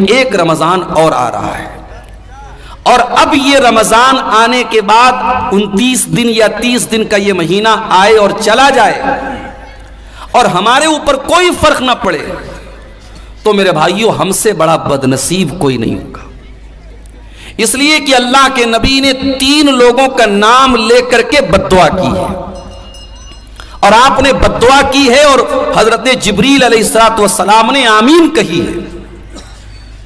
ایک رمضان اور آ رہا ہے، اور اب یہ رمضان آنے کے بعد 29 دن یا 30 دن کا یہ مہینہ آئے اور چلا جائے اور ہمارے اوپر کوئی فرق نہ پڑے، تو میرے بھائیوں ہم سے بڑا بدنصیب کوئی نہیں ہوگا۔ اس لیے کہ اللہ کے نبی نے 3 لوگوں کا نام لے کر کے بددعا کی ہے، اور آپ نے بددعا کی ہے اور حضرت جبریل علیہ السلام نے آمین کہی ہے۔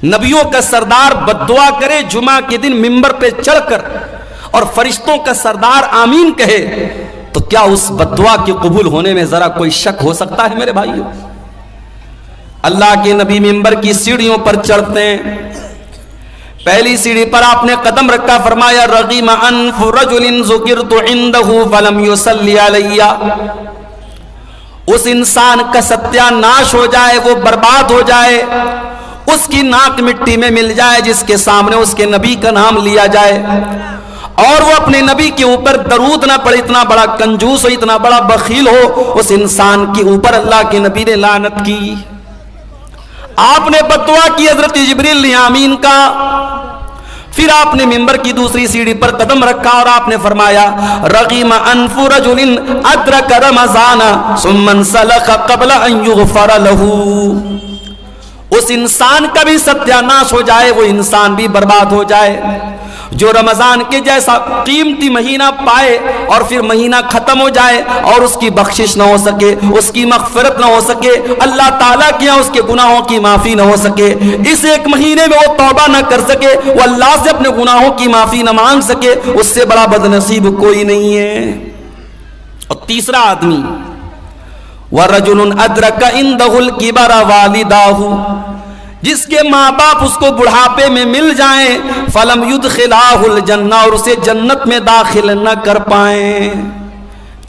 نبیوں کا سردار بددعا کرے جمعہ کے دن منبر پہ چڑھ کر اور فرشتوں کا سردار آمین کہے، تو کیا اس بددعا کے قبول ہونے میں ذرا کوئی شک ہو سکتا ہے میرے بھائیوں؟ اللہ کے نبی منبر کی سیڑھیوں پر چڑھتے ہیں، پہلی سیڑھی پر آپ نے قدم رکھا، فرمایا رغیم انف رجل ذکرت عنده فلم يصلی علی، اس انسان کا ستیہ ناش ہو جائے، وہ برباد ہو جائے، اس کی ناک مٹی میں مل جائے جس کے سامنے اس کے نبی کا نام لیا جائے اور وہ اپنے نبی کے اوپر درود نہ پڑے۔ اتنا بڑا کنجوس ہو، اتنا بڑا بخیل ہو، اس انسان کے اوپر اللہ کے نبی نے لعنت کی۔ آپ نے بددعا کی، حضرت جبریل نے آمین کا۔ پھر آپ نے منبر کی دوسری سیڑھی پر قدم رکھا اور آپ نے فرمایا رغیم انف رجل ادرک رمضان ثم انسلخ قبل ان یغفر له، اس انسان کا بھی ستیہ ناش ہو جائے، وہ انسان بھی برباد ہو جائے جو رمضان کے جیسا قیمتی مہینہ پائے اور پھر مہینہ ختم ہو جائے اور اس کی بخشش نہ ہو سکے، اس کی مغفرت نہ ہو سکے، اللہ تعالیٰ کے یہاں اس کے گناہوں کی معافی نہ ہو سکے، اس ایک مہینے میں وہ توبہ نہ کر سکے، وہ اللہ سے اپنے گناہوں کی معافی نہ مانگ سکے، اس سے بڑا بدنصیب کوئی نہیں ہے۔ اور تیسرا آدمی وَرَجُلٌ أَدْرَكَ عِنْدَهُ الْكِبَرَ وَالِدَاهُ، جس کے ماں باپ اس کو بڑھاپے میں مل جائیں، فَلَمْ يُدْخِلَاهُ الْجَنَّةَ، اور اسے جنت میں داخل نہ کر پائیں۔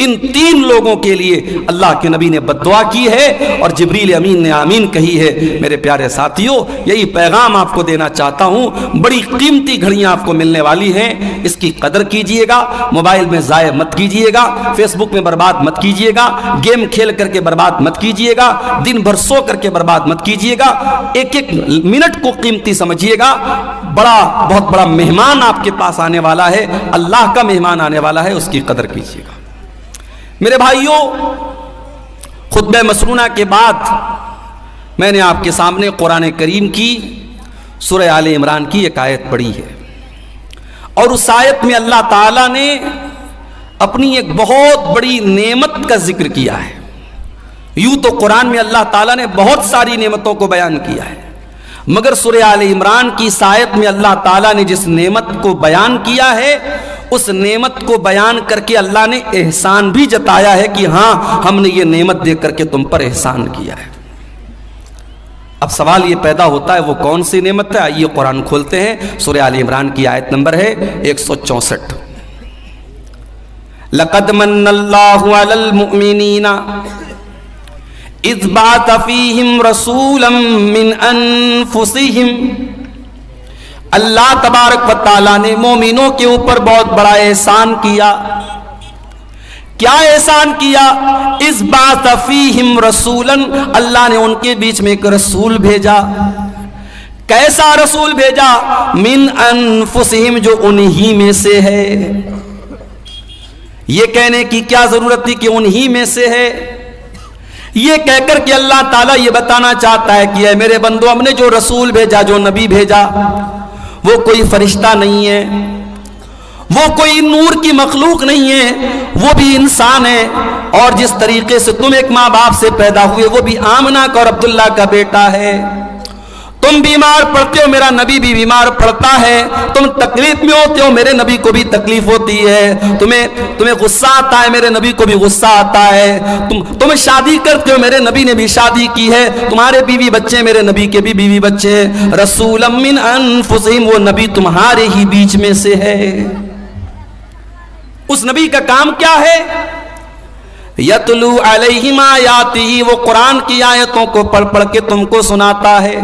ان 3 لوگوں کے لیے اللہ کے نبی نے بددعا کی ہے اور جبریل امین نے آمین کہی ہے۔ میرے پیارے ساتھیوں، یہی پیغام آپ کو دینا چاہتا ہوں، بڑی قیمتی گھڑیاں آپ کو ملنے والی ہیں، اس کی قدر کیجئے گا، موبائل میں ضائع مت کیجئے گا، فیس بک میں برباد مت کیجئے گا، گیم کھیل کر کے برباد مت کیجئے گا، دن بھر سو کر کے برباد مت کیجئے گا، ایک ایک منٹ کو قیمتی سمجھیے گا۔ بہت بڑا مہمان آپ کے پاس آنے والا ہے، اللہ کا مہمان آنے والا ہے، اس کی قدر کیجئے گا۔ میرے بھائیوں، خطبہ مسنونہ کے بعد میں نے آپ کے سامنے قرآن کریم کی سورہ آل عمران کی ایک آیت پڑھی ہے، اور اس آیت میں اللہ تعالیٰ نے اپنی ایک بہت بڑی نعمت کا ذکر کیا ہے۔ یوں تو قرآن میں اللہ تعالیٰ نے بہت ساری نعمتوں کو بیان کیا ہے، مگر سورہ آل عمران کی اس آیت میں اللہ تعالیٰ نے جس نعمت کو بیان کیا ہے، اس نعمت کو بیان کر کے اللہ نے احسان بھی جتایا ہے کہ ہاں ہم نے یہ نعمت دے کر کے تم پر احسان کیا ہے۔ اب سوال یہ پیدا ہوتا ہے وہ کون سی نعمت ہے؟ آئیے قرآن کھولتے ہیں، سورہ آل عمران کی آیت نمبر ہے 164۔ لَقَدْ مَنَّ اللَّهُ عَلَى الْمُؤْمِنِينَ اِذْ بَعَثَ فِيهِمْ رَسُولًا مِّنْ أَنفُسِهِمْ، اللہ تبارک و تعالیٰ نے مومنوں کے اوپر بہت بڑا احسان کیا۔ کیا احسان کیا؟ اِذْ بَعَثَ فِيهِمْ رَسُولًا، اللہ نے ان کے بیچ میں ایک رسول بھیجا۔ کیسا رسول بھیجا؟ مِنْ أَنفُسِهِمْ، جو انہی میں سے ہے۔ یہ کہنے کی کیا ضرورت تھی کہ انہی میں سے ہے؟ یہ کہہ کر کہ اللہ تعالیٰ یہ بتانا چاہتا ہے کہ اے میرے بندو، ہم نے جو رسول بھیجا، جو نبی بھیجا، وہ کوئی فرشتہ نہیں ہے، وہ کوئی نور کی مخلوق نہیں ہے، وہ بھی انسان ہے، اور جس طریقے سے تم ایک ماں باپ سے پیدا ہوئے، وہ بھی آمنہ کا اور عبداللہ کا بیٹا ہے۔ تم بیمار پڑتے ہو، میرا نبی بھی بیمار پڑتا ہے، تم تکلیف میں ہوتے ہو، میرے نبی کو بھی تکلیف ہوتی ہے، تمہیں غصہ آتا ہے، میرے نبی کو بھی غصہ آتا ہے، تم شادی کرتے ہو، میرے نبی نے بھی شادی کی ہے، تمہارے بیوی بچے، میرے نبی کے بھی بیوی بچے ہیں۔ رسولا من انفسہم، وہ نبی تمہارے ہی بیچ میں سے ہے۔ اس نبی کا کام کیا ہے؟ یتلو علیہم آیاتہ، وہ قرآن کی آیتوں کو پڑھ پڑھ کے تم کو سناتا ہے۔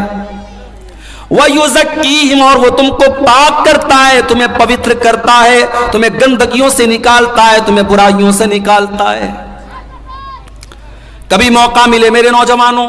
وَيُزَكِّيهِمْ، اور وہ تم کو پاک کرتا ہے، تمہیں پوتر کرتا ہے، تمہیں گندگیوں سے نکالتا ہے، تمہیں برائیوں سے نکالتا ہے۔ کبھی موقع ملے میرے نوجوانوں،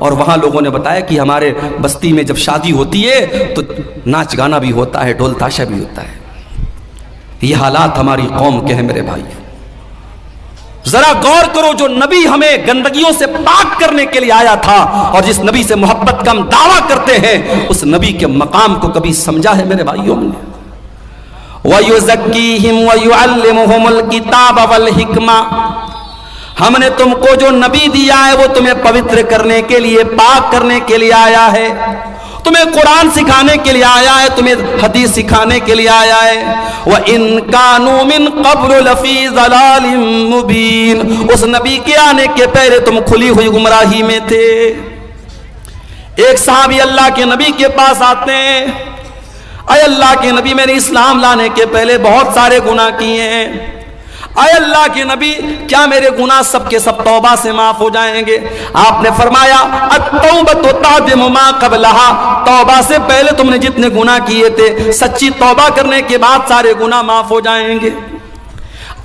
اور وہاں لوگوں نے بتایا کہ ہمارے بستی میں جب شادی ہوتی ہے تو ناچ گانا بھی ہوتا ہے، ڈھول تاشا بھی ہوتا ہے۔ یہ حالات ہماری قوم کے ہیں میرے بھائی۔ ذرا غور کرو، جو نبی ہمیں گندگیوں سے پاک کرنے کے لیے آیا تھا اور جس نبی سے محبت کا ہم دعویٰ کرتے ہیں، اس نبی کے مقام کو کبھی سمجھا ہے میرے بھائیوں نے؟ وَيُزَكِّيهِمْ وَيُعَلِّمُهُمُ الْكِتَابَ وَالْحِكْمَةَ، ہم نے تم کو جو نبی دیا ہے وہ تمہیں پوتر کرنے کے لیے، پاک کرنے کے لیے آیا ہے، تمہیں قرآن سکھانے کے لیے آیا ہے، تمہیں حدیث سکھانے کے لیے آیا ہے۔ وَإِن كَانُوا مِن قَبْلُ لَفِي ضَلَالٍ مُبِينٍ، اس نبی کے آنے کے پہلے تم کھلی ہوئی گمراہی میں تھے۔ ایک صحابی اللہ کے نبی کے پاس آتے ہیں، اے اللہ کے نبی، میں نے اسلام لانے کے پہلے بہت سارے گناہ کیے ہیں، اے اللہ کے نبی کیا میرے گناہ سب کے سب توبہ سے معاف ہو جائیں گے؟ آپ نے فرمایا التوبۃ تعدم ما قبلها، توبہ سے پہلے تم نے جتنے گناہ کیے تھے، سچی توبہ کرنے کے بعد سارے گناہ معاف ہو جائیں گے۔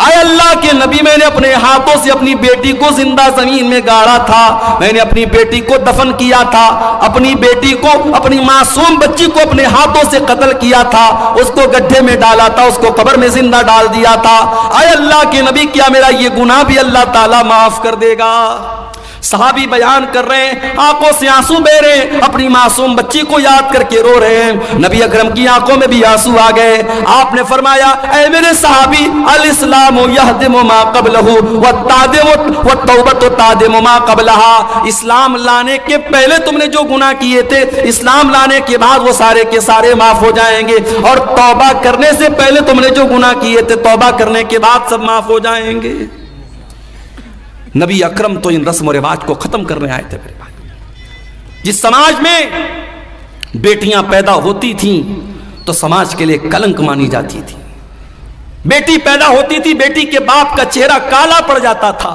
اے اللہ کے نبی، میں نے اپنے ہاتھوں سے اپنی بیٹی کو زندہ زمین میں گاڑا تھا، میں نے اپنی بیٹی کو دفن کیا تھا، اپنی بیٹی کو، اپنی معصوم بچی کو اپنے ہاتھوں سے قتل کیا تھا، اس کو گڈھے میں ڈالا تھا، اس کو قبر میں زندہ ڈال دیا تھا۔ اے اللہ کے نبی کیا میرا یہ گناہ بھی اللہ تعالیٰ معاف کر دے گا؟ صحابی بیان کر رہے ہیں، آنکھوں سے آنسو بہ رہے ہیں، اپنی معصوم بچی کو یاد کر کے رو رہے ہیں۔ نبی اکرم کی آنکھوں میں بھی آنسو آ گئے۔ آپ نے فرمایا اے میرے صحابی، الاسلام یہدم ما قبلہ والتوبۃ تعدم ما قبلہا، اسلام لانے کے پہلے تم نے جو گناہ کیے تھے، اسلام لانے کے بعد وہ سارے کے سارے معاف ہو جائیں گے، اور توبہ کرنے سے پہلے تم نے جو گناہ کیے تھے، توبہ کرنے کے بعد سب معاف ہو جائیں گے۔ نبی اکرم تو ان رسم و رواج کو ختم کرنے آئے تھے میرے بھائی۔ جس سماج میں بیٹیاں پیدا ہوتی تھیں تو سماج کے لیے کلنک مانی جاتی تھی، بیٹی پیدا ہوتی تھی، بیٹی کے باپ کا چہرہ کالا پڑ جاتا تھا۔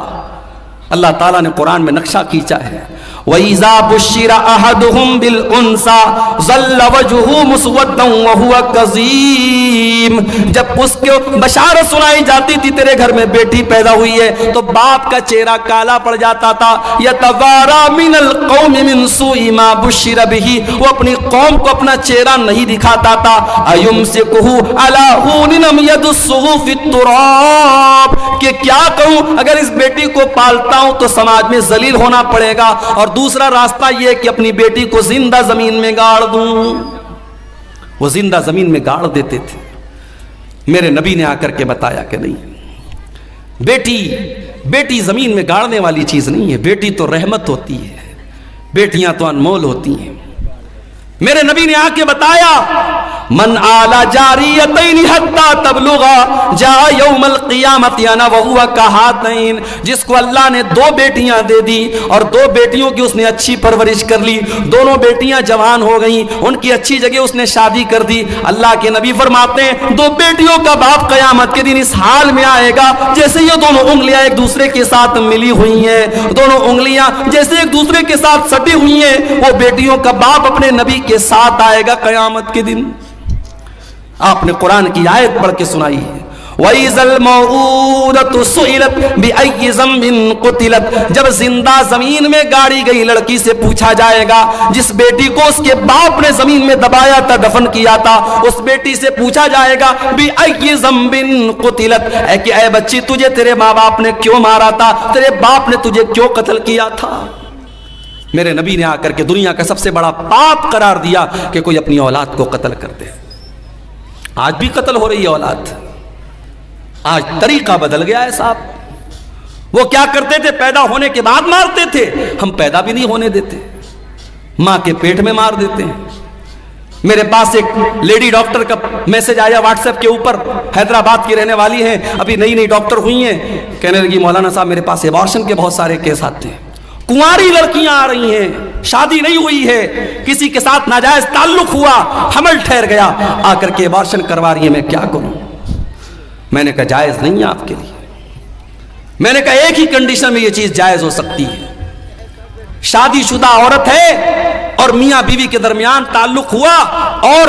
اللہ تعالیٰ نے قرآن میں نقشہ کھینچا ہے، وَإِذَا بُشِّرَ أَحَدُهُمْ بِالْأُنْثَى ظَلَّ وَجْهُهُ مُسْوَدًّا وَهُوَ كَظِيمٌ، جب اس کو بشارت سنائی جاتی تھی تیرے گھر میں بیٹی پیدا ہوئی ہے تو باپ کا چہرہ کالا پڑ جاتا تھا۔ يَتَوَارَى مِنَ الْقَوْمِ مِنْ سُوءِ مَا بُشِّرَ بِهِ، وہ اپنی قوم کو اپنا چہرہ نہیں دکھاتا تھا۔ أَيُمْسِكُهُ عَلَى هُونٍ أَمْ يَدُسُّهُ فِي التُّرَابِ، کہ کیا کہوں، اگر اس بیٹی کو پالتا ہوں تو سماج میں ذلیل ہونا پڑے گا، اور دوسرا راستہ یہ کہ اپنی بیٹی کو زندہ زمین میں گاڑ دوں۔ وہ زندہ زمین میں گاڑ دیتے تھے۔ میرے نبی نے آ کر کے بتایا کہ نہیں، بیٹی زمین میں گاڑنے والی چیز نہیں ہے، بیٹی تو رحمت ہوتی ہے، بیٹیاں تو انمول ہوتی ہیں۔ میرے نبی نے آ کے بتایا من آل جاریتین حتی تبلغا جاء یوم القیامت انا وہو کہاتین، جس کو اللہ نے دو بیٹیاں دے دی اور دو بیٹیوں کی اس نے اچھی پرورش کر لی، دونوں بیٹیاں جوان ہو گئیں، ان کی اچھی جگہ اس نے شادی کر دی۔ اللہ کے نبی فرماتے ہیں دو بیٹیوں کا باپ قیامت کے دن اس حال میں آئے گا جیسے یہ دونوں انگلیاں ایک دوسرے کے ساتھ ملی ہوئی ہیں، دونوں انگلیاں جیسے ایک دوسرے کے ساتھ سٹی ہوئی ہیں، وہ بیٹیوں کا باپ اپنے نبی کے ساتھ آئے گا قیامت کے دن۔ آپ نے قرآن کی آیت پڑھ کے سنائی ہے وَإِذَا الْمَوْءُودَةُ سُئِلَتْ بِأَيِّ ذَنبٍ قُتِلَتْ، جب زندہ زمین میں گاڑی گئی لڑکی سے پوچھا جائے گا، جس بیٹی کو اس کے باپ نے زمین میں دبایا تھا، دفن کیا تھا، اس بیٹی سے پوچھا جائے گا بِأَيِّ ذَنبٍ قُتِلَتْ، اے بچی تجھے تیرے ماں باپ نے کیوں مارا تھا، تیرے باپ نے تجھے کیوں قتل کیا تھا؟ میرے نبی نے آ کر کے دنیا کا سب سے بڑا پاپ قرار دیا کہ کوئی اپنی اولاد کو قتل کر دے۔ آج بھی قتل ہو رہی ہے اولاد، آج طریقہ بدل گیا ہے صاحب۔ وہ کیا کرتے تھے، پیدا ہونے کے بعد مارتے تھے، ہم پیدا بھی نہیں ہونے دیتے، ماں کے پیٹ میں مار دیتے ہیں۔ میرے پاس ایک لیڈی ڈاکٹر کا میسج آیا واٹس ایپ کے اوپر، حیدرآباد کی رہنے والی ہیں، ابھی نئی نئی ڈاکٹر ہوئی ہیں، کہنے لگی مولانا صاحب میرے پاس ایبارشن کے بہت سارے کیس آتے ہیں، کنواری لڑکیاں آ رہی ہیں، شادی نہیں ہوئی ہے، کسی کے ساتھ ناجائز تعلق ہوا، حمل ٹھہر گیا، آ کر کے ایبارشن کروا رہی ہے، میں کیا کروں؟ میں نے کہا جائز نہیں ہے آپ کے لیے۔ میں نے کہا ایک ہی کنڈیشن میں یہ چیز جائز ہو سکتی ہے، شادی شدہ عورت ہے اور میاں بیوی کے درمیان تعلق ہوا اور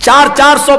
400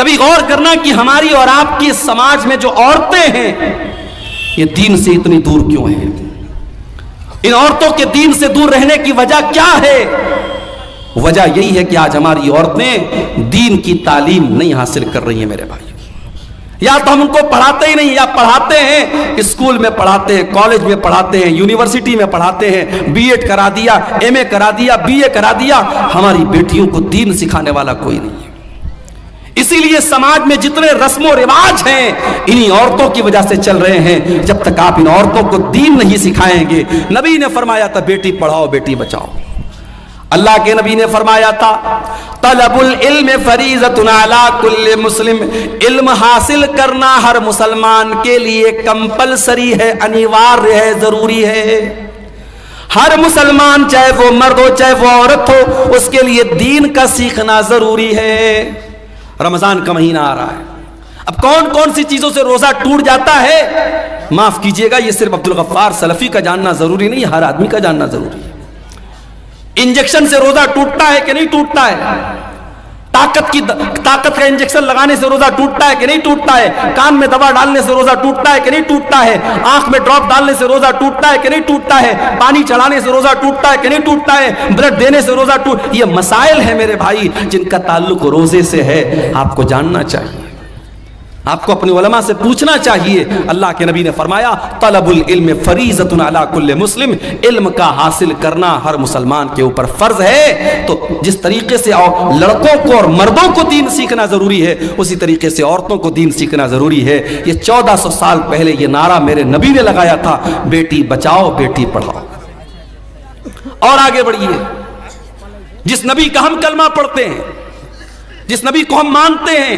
کبھی غور کرنا کہ ہماری اور آپ کی سماج میں جو عورتیں ہیں یہ دین سے اتنی دور کیوں ہیں؟ ان عورتوں کے دین سے دور رہنے کی وجہ کیا ہے؟ وجہ یہی ہے کہ آج ہماری عورتیں دین کی تعلیم نہیں حاصل کر رہی ہیں میرے بھائی. یا تو ہم ان کو پڑھاتے ہی نہیں، یا پڑھاتے ہیں اسکول میں پڑھاتے ہیں، کالج میں پڑھاتے ہیں، یونیورسٹی میں پڑھاتے ہیں، بی ایڈ کرا دیا، ایم اے کرا دیا، بی اے کرا دیا، ہماری بیٹیوں کو دین سکھانے والا کوئی نہیں ہے. اسی لیے سماج میں جتنے رسم و رواج ہیں انہی عورتوں کی وجہ سے چل رہے ہیں. جب تک آپ ان عورتوں کو دین نہیں سکھائیں گے، نبی نے فرمایا تھا بیٹی پڑھاؤ بیٹی بچاؤ. اللہ کے نبی نے فرمایا تھا طلب العلم فریضۃ علی کل مسلم، علم حاصل کرنا ہر مسلمان کے لیے کمپلسری ہے، انیواریہ ہے، ضروری ہے. ہر مسلمان چاہے وہ مرد ہو چاہے وہ عورت ہو، اس کے لیے دین کا سیکھنا ضروری ہے. رمضان کا مہینہ آ رہا ہے، اب کون کون سی چیزوں سے روزہ ٹوٹ جاتا ہے؟ معاف کیجئے گا، یہ صرف عبدالغفار سلفی کا جاننا ضروری نہیں، ہر آدمی کا جاننا ضروری ہے. انجیکشن سے روزہ ٹوٹتا ہے کہ نہیں ٹوٹتا ہے؟ طاقت کا انجیکشن لگانے سے روزہ ٹوٹتا ہے کہ نہیں ٹوٹتا ہے؟ کان میں دوا ڈالنے سے روزہ ٹوٹتا ہے کہ نہیں ٹوٹتا ہے؟ آنکھ میں ڈراپ ڈالنے سے روزہ ٹوٹتا ہے کہ نہیں ٹوٹتا ہے؟ پانی چڑھانے سے روزہ ٹوٹتا ہے کہ نہیں ٹوٹتا ہے؟ بلڈ دینے سے روزہ یہ مسائل ہیں میرے بھائی جن کا تعلق روزے سے ہے. آپ کو جاننا چاہیے، آپ کو اپنے علماء سے پوچھنا چاہیے. اللہ کے نبی نے فرمایا طلب العلم فریضۃ علی کل مسلم، علم کا حاصل کرنا ہر مسلمان کے اوپر فرض ہے. تو جس طریقے سے لڑکوں کو اور مردوں کو دین سیکھنا ضروری ہے، اسی طریقے سے عورتوں کو دین سیکھنا ضروری ہے. یہ 1400 سال پہلے یہ نعرہ میرے نبی نے لگایا تھا، بیٹی بچاؤ بیٹی پڑھاؤ. اور آگے بڑھیے، جس نبی کا ہم کلمہ پڑھتے ہیں، جس نبی کو ہم مانتے ہیں،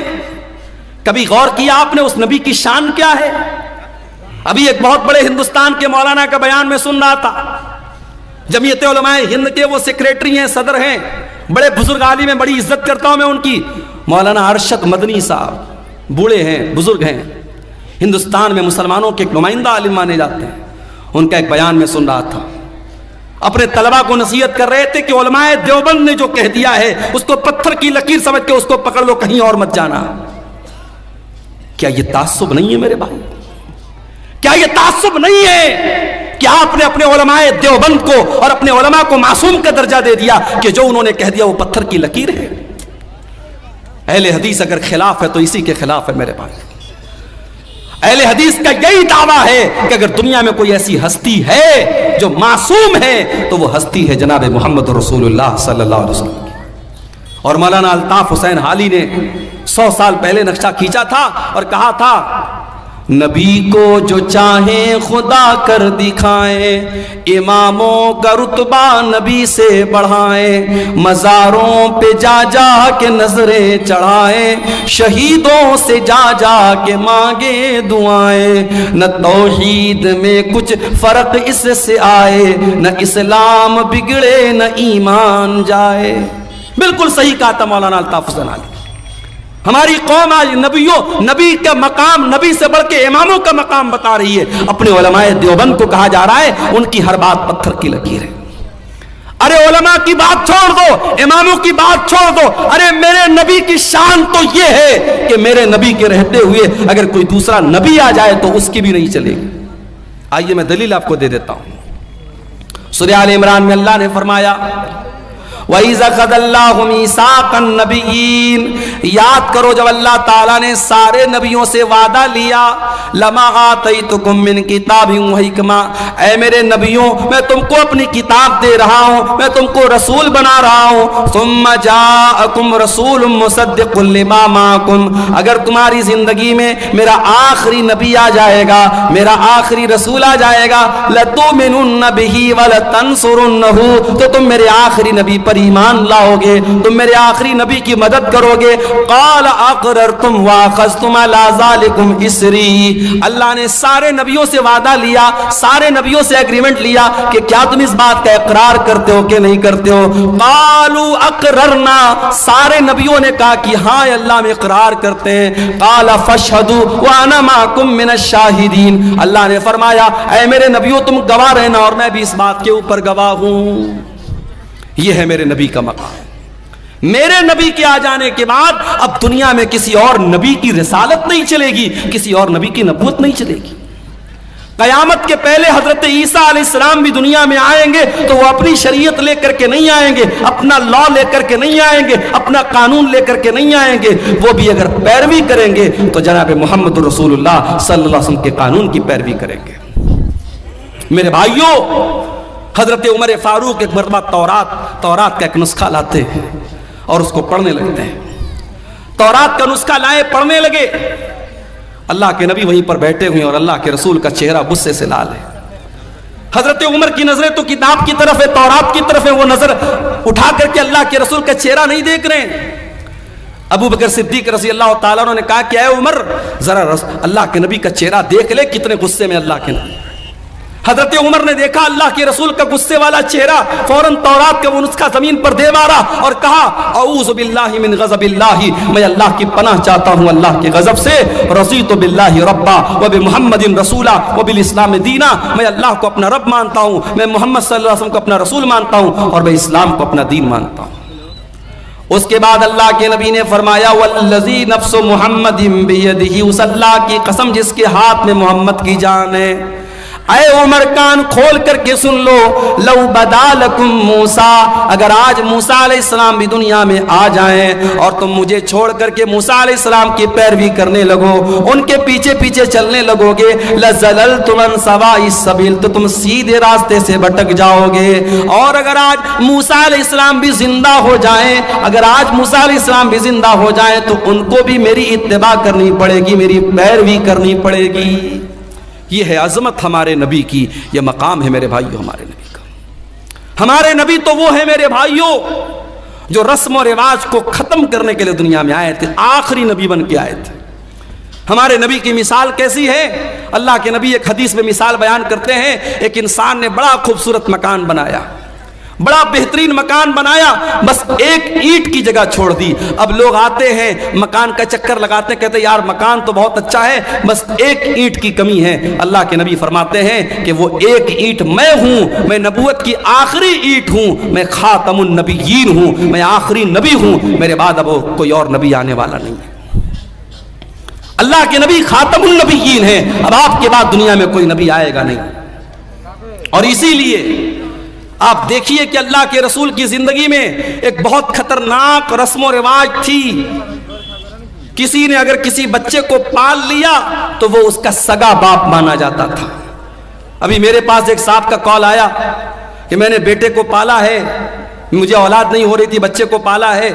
کبھی غور کیا آپ نے اس نبی کی شان کیا ہے؟ ابھی ایک بہت بڑے ہندوستان کے مولانا کا بیان میں سن رہا تھا. جمعیت علماء ہند کے وہ سیکریٹری ہیں، صدر ہیں، بڑے بزرگ عالم ہیں، بڑی عزت کرتا ہوں میں ان کی. مولانا ارشد مدنی صاحب بوڑھے ہیں، بزرگ ہیں، ہندوستان میں مسلمانوں کے ایک نمائندہ عالم مانے جاتے ہیں. ان کا ایک بیان میں سن رہا تھا، اپنے طلبہ کو نصیحت کر رہے تھے کہ علماء دیوبند نے جو کہہ دیا ہے اس کو پتھر کی لکیر سمجھ کے اس کو پکڑ لو، کہیں اور مت جانا. کیا یہ تعصب نہیں ہے میرے بھائی؟ کیا یہ تعصب نہیں ہے کہ آپ نے اپنے علماء دیوبند کو اور اپنے علماء کو معصوم کا درجہ دے دیا کہ جو انہوں نے کہہ دیا وہ پتھر کی لکیر ہے؟ اہل حدیث اگر خلاف ہے تو اسی کے خلاف ہے میرے بھائی. اہل حدیث کا یہی دعویٰ ہے کہ اگر دنیا میں کوئی ایسی ہستی ہے جو معصوم ہے تو وہ ہستی ہے جناب محمد رسول اللہ صلی اللہ علیہ وسلم. اور مولانا الطاف حسین حالی نے 100 سال پہلے نقشہ کھینچا تھا اور کہا تھا نبی کو جو چاہیں خدا کر دکھائیں، اماموں کا رتبہ نبی سے بڑھائیں، مزاروں پہ جا جا کے نظریں چڑھائیں، شہیدوں سے جا جا کے مانگے دعائیں، نہ توحید میں کچھ فرق اس سے آئے، نہ اسلام بگڑے نہ ایمان جائے. بالکل صحیح کہا تھا مولانا الطاف حسین علی. ہماری قوم آج نبی کا مقام، نبی سے بڑھ کے اماموں کا مقام بتا رہی ہے. اپنے علماء دیوبند کو کہا جا رہا ہے ان کی ہر بات پتھر کی لکیر ہے. ارے علماء کی بات چھوڑ دو، اماموں کی بات چھوڑ دو، ارے میرے نبی کی شان تو یہ ہے کہ میرے نبی کے رہتے ہوئے اگر کوئی دوسرا نبی آ جائے تو اس کی بھی نہیں چلے گی. آئیے میں دلیل آپ کو دے دیتا ہوں. سورہ آل عمران میں اللہ نے فرمایا وَإِذَا أَخَذَ اللَّهُ مِيثَاقَ النَّبِيِّينَ، یاد کرو جب اللہ تعالیٰ نے سارے نبیوں سے وعدہ لیا، لَمَا آتَيْتُكُم مِّن كِتَابٍ وَحِكْمَةٍ، اے میرے نبیوں میں تم کو اپنی کتاب دے رہا ہوں، میں تم کو رسول بنا رہا ہوں. ثُمَّ جَاءَكُمْ رَسُولٌ مُّصَدِّقٌ لِّمَا مَعَكُمْ، اگر تمہاری زندگی میں میرا آخری نبی آ جائے گا، میرا آخری رسول آ جائے گا، لَتُؤْمِنُنَّ بِهِ وَلَتَنصُرُنَّهُ، تو تم میرے آخری نبی پر ایمان لاؤ گے، تم میرے آخری نبی کی مدد کرو گے. قال اقررتم واخذتم علی ذلکم اسری، اللہ نے سارے نبیوں سے وعدہ لیا، سارے نبیوں سے ایگریمنٹ لیا کہ کیا تم اس بات کا اقرار کرتے ہو کہ نہیں کرتے ہو؟ قالوا اقررنا، سارے نبیوں نے کہا کہ ہاں اللہ میں اقرار کرتے ہیں. قال فاشهدوا وانا معكم من الشاہدین، اللہ نے فرمایا اے میرے نبیوں تم گواہ رہنا اور میں بھی اس بات کے اوپر گواہ ہوں. یہ ہے میرے نبی کا مقام. میرے نبی کے آ جانے کے بعد اب دنیا میں کسی اور نبی کی رسالت نہیں چلے گی، کسی اور نبی کی نبوت نہیں چلے گی۔ قیامت کے پہلے حضرت عیسیٰ علیہ السلام بھی دنیا میں آئیں گے تو وہ اپنی شریعت لے کر کے نہیں آئیں گے، اپنا لا لے کر کے نہیں آئیں گے، اپنا قانون لے کر کے نہیں آئیں گے، وہ بھی اگر پیروی کریں گے تو جناب محمد رسول اللہ صلی اللہ علیہ وسلم کے قانون کی پیروی کریں گے۔ میرے بھائیوں، حضرت عمر فاروق ایک مرتبہ تورات کا ایک نسخہ لاتے ہیں اور اس کو پڑھنے لگتے ہیں۔ تورات کا نسخہ لائے، پڑھنے لگے، اللہ کے نبی وہیں پر بیٹھے ہوئے اور اللہ کے رسول کا چہرہ غصے سے لال ہے۔ حضرت عمر کی نظریں تو کتاب کی طرف ہے، تورات کی طرف ہے، وہ نظر اٹھا کر کے اللہ کے رسول کا چہرہ نہیں دیکھ رہے ہیں۔ ابو بکر صدیق رضی اللہ تعالیٰ عنہ نے کہا کہ اے عمر ذرا اللہ کے نبی کا چہرہ دیکھ لے، کتنے غصے میں اللہ کے نبی۔ حضرت عمر نے دیکھا اللہ کے رسول کا غصے والا چہرہ، فوراً تورات کا وہ نسخہ زمین پر دے مارا اور کہا اعوذ باللہ من غضب اللہ، میں اللہ کی پناہ چاہتا ہوں اللہ کے غضب سے۔ رضیت باللہ ربا وبمحمد رسولا وبالاسلام دینا، میں اللہ کو اپنا رب مانتا ہوں، میں محمد صلی اللہ علیہ وسلم کو اپنا رسول مانتا ہوں اور میں اسلام کو اپنا دین مانتا ہوں۔ اس کے بعد اللہ کے نبی نے فرمایا والذی نفس محمد بیدہ، اس اللہ کی قسم جس کے ہاتھ میں محمد کی جان ہے، اے عمر کان کھول کر کے سن لو، لو بدا لکم موسیٰ، اگر آج موسیٰ علیہ السلام بھی دنیا میں آ جائیں اور تم مجھے چھوڑ کر کے موسیٰ علیہ السلام کی پیروی کرنے لگو، ان کے پیچھے پیچھے چلنے لگو گے، لَزَلَلْتُمْ عَنْ سَوَاءِ السَّبِيلِ، تو تم سیدھے راستے سے بھٹک جاؤ گے۔ اور اگر آج موسیٰ علیہ السلام بھی زندہ ہو جائیں، اگر آج موسیٰ علیہ السلام بھی زندہ ہو جائیں تو ان کو بھی میری اتباع کرنی پڑے گی، میری پیروی کرنی پڑے گی۔ یہ ہے عظمت ہمارے نبی کی، یہ مقام ہے میرے بھائیوں ہمارے نبی کا۔ ہمارے نبی تو وہ ہے میرے بھائیوں جو رسم و رواج کو ختم کرنے کے لیے دنیا میں آئے تھے، آخری نبی بن کے آئے تھے۔ ہمارے نبی کی مثال کیسی ہے؟ اللہ کے نبی ایک حدیث میں مثال بیان کرتے ہیں، ایک انسان نے بڑا خوبصورت مکان بنایا، بڑا بہترین مکان بنایا، بس ایک اینٹ کی جگہ چھوڑ دی۔ اب لوگ آتے ہیں مکان کا چکر لگاتے ہیں، کہتے ہیں یار مکان تو بہت اچھا ہے، بس ایک اینٹ کی کمی ہے۔ اللہ کے نبی فرماتے ہیں کہ وہ ایک اینٹ میں ہوں، میں نبوت کی آخری اینٹ ہوں، میں خاتم النبیین ہوں، میں آخری نبی ہوں، میرے بعد اب کوئی اور نبی آنے والا نہیں ہے۔ اللہ کے نبی خاتم النبیین ہیں، اب آپ کے بعد دنیا میں کوئی نبی آئے گا نہیں۔ اور اسی لیے آپ دیکھیے کہ اللہ کے رسول کی زندگی میں ایک بہت خطرناک رسم و رواج تھی۔ کسی نے اگر کسی بچے کو پال لیا تو وہ اس کا سگا باپ مانا جاتا تھا۔ ابھی میرے پاس ایک صاحب کا کال آیا کہ میں نے بیٹے کو پالا ہے، مجھے اولاد نہیں ہو رہی تھی، بچے کو پالا ہے،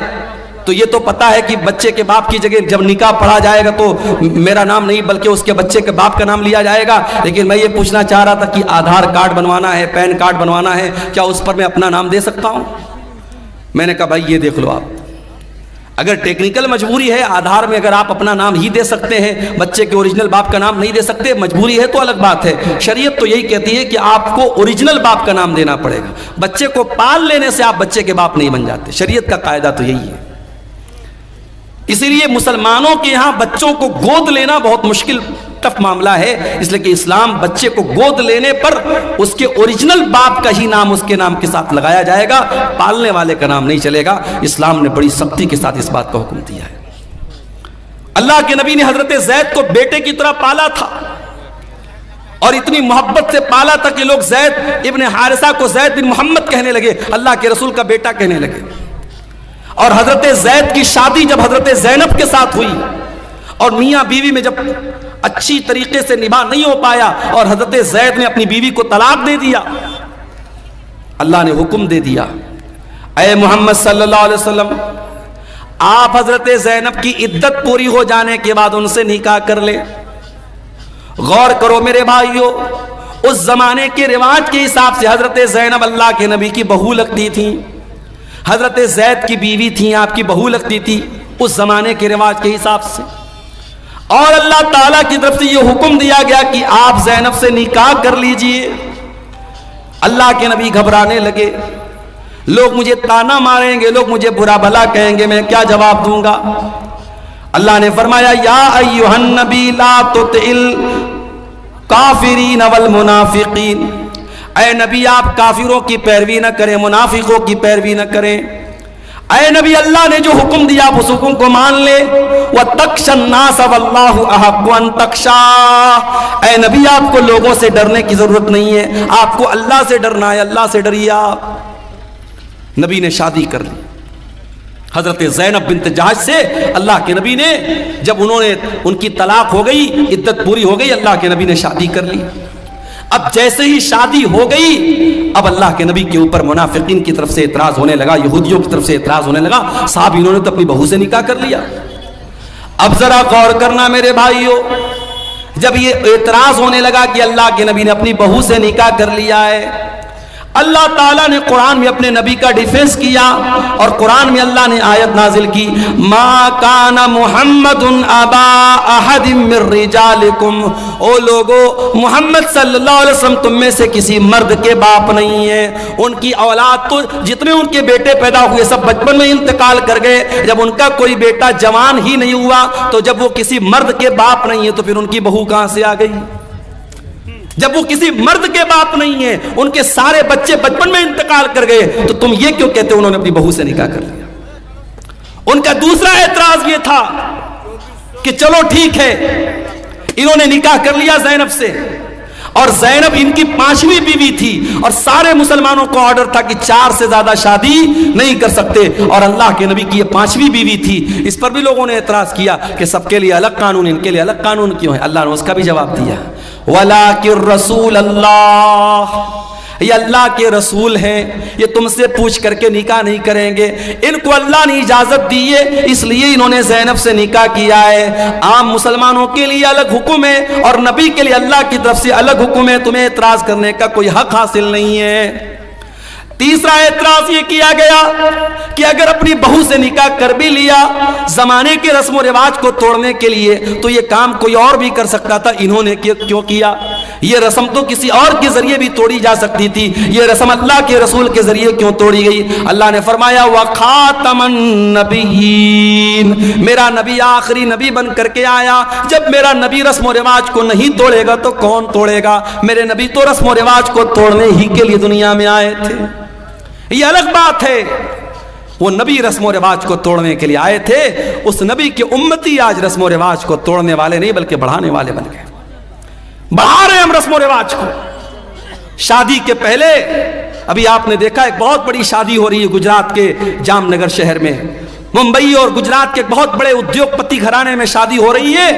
تو یہ تو پتا ہے کہ بچے کے باپ کی جگہ جب نکاح پڑھا جائے گا تو میرا نام نہیں بلکہ اس کے بچے کے باپ کا نام لیا جائے گا، لیکن میں یہ پوچھنا چاہ رہا تھا کہ آدھار کارڈ بنوانا ہے، پین کارڈ بنوانا ہے، کیا اس پر میں اپنا نام دے سکتا ہوں؟ میں نے کہا بھائی یہ دیکھ لو، آپ اگر ٹیکنیکل مجبوری ہے، آدھار میں اگر آپ اپنا نام ہی دے سکتے ہیں، بچے کے اوریجنل باپ کا نام نہیں دے سکتے، مجبوری ہے تو الگ بات ہے۔ شریعت تو یہی کہتی ہے کہ آپ کو اوریجنل باپ کا نام دینا پڑے گا، بچے کو پال لینے سے آپ بچے کے باپ نہیں بن جاتے، شریعت کا قاعدہ تو یہی ہے۔ اسی لیے مسلمانوں کے یہاں بچوں کو گود لینا بہت مشکل ٹف معاملہ ہے، اس لیے کہ اسلام بچے کو گود لینے پر اس کے اوریجنل باپ کا ہی نام اس کے نام کے ساتھ لگایا جائے گا، پالنے والے کا نام نہیں چلے گا۔ اسلام نے بڑی سختی کے ساتھ اس بات کا حکم دیا ہے۔ اللہ کے نبی نے حضرت زید کو بیٹے کی طرح پالا تھا اور اتنی محبت سے پالا تھا کہ لوگ زید ابن حارثہ کو زید بن محمد کہنے لگے، اللہ کے رسول کا بیٹا کہنے لگے۔ اور حضرت زید کی شادی جب حضرت زینب کے ساتھ ہوئی اور میاں بیوی میں جب اچھی طریقے سے نباہ نہیں ہو پایا اور حضرت زید نے اپنی بیوی کو طلاق دے دیا، اللہ نے حکم دے دیا اے محمد صلی اللہ علیہ وسلم آپ حضرت زینب کی عدت پوری ہو جانے کے بعد ان سے نکاح کر لے۔ غور کرو میرے بھائیو، اس زمانے کے رواج کے حساب سے حضرت زینب اللہ کے نبی کی بہو لگتی تھی، حضرت زید کی بیوی تھی، آپ کی بہو لگتی تھی اس زمانے کے رواج کے حساب سے۔ اور اللہ تعالیٰ کی طرف سے یہ حکم دیا گیا کہ آپ زینب سے نکاح کر لیجئے۔ اللہ کے نبی گھبرانے لگے، لوگ مجھے تانا ماریں گے، لوگ مجھے برا بھلا کہیں گے، میں کیا جواب دوں گا؟ اللہ نے فرمایا یا ایھا النبی لا تطع الکافرین والمنافقین، اے نبی آپ کافروں کی پیروی نہ کریں، منافقوں کی پیروی نہ کریں۔ اے نبی اللہ نے جو حکم دیا آپ اس حکم کو مان لے. وَتَخْشَى النَّاسَ وَاللَّهُ أَحَقُّ أَن تَخْشَاهُ. اے نبی آپ کو لوگوں سے ڈرنے کی ضرورت نہیں ہے, آپ کو اللہ سے ڈرنا ہے, اللہ سے ڈریے آپ. نبی نے شادی کر لی حضرت زینب بنت جہش سے. اللہ کے نبی نے جب ان کی طلاق ہو گئی, عدت پوری ہو گئی, اللہ کے نبی نے شادی کر لی. اب جیسے ہی شادی ہو گئی, اب اللہ کے نبی کے اوپر منافقین کی طرف سے اعتراض ہونے لگا, یہودیوں کی طرف سے اعتراض ہونے لگا. صاحب انہوں نے تو اپنی بہو سے نکاح کر لیا. اب ذرا غور کرنا میرے بھائیو, جب یہ اعتراض ہونے لگا کہ اللہ کے نبی نے اپنی بہو سے نکاح کر لیا ہے, اللہ تعالیٰ نے قرآن میں اپنے نبی کا ڈیفینس کیا, اور قرآن میں اللہ نے آیت نازل کی, ما کان محمد ابا احد من رجالکم. او لوگو, محمد صلی اللہ علیہ وسلم تم میں سے کسی مرد کے باپ نہیں ہے. ان کی اولاد تو جتنے ان کے بیٹے پیدا ہوئے سب بچپن میں انتقال کر گئے. جب ان کا کوئی بیٹا جوان ہی نہیں ہوا, تو جب وہ کسی مرد کے باپ نہیں ہے تو پھر ان کی بہو کہاں سے آ گئی؟ جب وہ کسی مرد کے باپ نہیں ہیں, ان کے سارے بچے بچپن میں انتقال کر گئے, تو تم یہ کیوں کہتے انہوں نے اپنی بہو سے نکاح کر لیا؟ ان کا دوسرا اعتراض یہ تھا کہ چلو ٹھیک ہے, انہوں نے نکاح کر لیا زینب سے, اور زینب ان کی 5ویں بیوی تھی, اور سارے مسلمانوں کو آرڈر تھا کہ 4 سے زیادہ شادی نہیں کر سکتے, اور اللہ کے نبی کی یہ 5ویں بیوی تھی. اس پر بھی لوگوں نے اعتراض کیا کہ سب کے لیے الگ قانون, ان کے لیے الگ قانون کیوں ہے؟ اللہ نے اس کا بھی جواب دیا, وَلَٰكِن رَّسُولَ اللَّهِ, یہ اللہ کے رسول ہیں, یہ تم سے پوچھ کر کے نکاح نہیں کریں گے. ان کو اللہ نے اجازت دی ہے, اس لیے انہوں نے زینب سے نکاح کیا ہے. عام مسلمانوں کے لیے الگ حکم ہے, اور نبی کے لیے اللہ کی طرف سے الگ حکم ہے. تمہیں اعتراض کرنے کا کوئی حق حاصل نہیں ہے. تیسرا اعتراض یہ کیا گیا کہ اگر اپنی بہو سے نکاح کر بھی لیا زمانے کے رسم و رواج کو توڑنے کے لیے, تو یہ کام کوئی اور بھی کر سکتا تھا, انہوں نے کیوں کیا؟ یہ رسم تو کسی اور کے ذریعے بھی توڑی جا سکتی تھی, یہ رسم اللہ کے رسول کے ذریعے کیوں توڑی گئی؟ اللہ نے فرمایا وَخَاتَمَ النَّبِيِّينَ, میرا نبی آخری نبی بن کر کے آیا. جب میرا نبی رسم و رواج کو نہیں توڑے گا تو کون توڑے گا؟ میرے نبی تو رسم و رواج کو توڑنے ہی کے لیے دنیا میں آئے تھے. یہ الگ بات ہے, وہ نبی رسم و رواج کو توڑنے کے لیے آئے تھے. اس نبی کے امتی آج رسم و رواج کو توڑنے والے نہیں بلکہ بڑھانے والے بن گئے. بڑھا رہے ہم رسم و رواج کو. شادی کے پہلے ابھی آپ نے دیکھا ایک بہت بڑی شادی ہو رہی ہے گجرات کے جام نگر شہر میں. ممبئی اور گجرات کے بہت بڑے ادیوگ پتی گھرانے میں شادی ہو رہی ہے,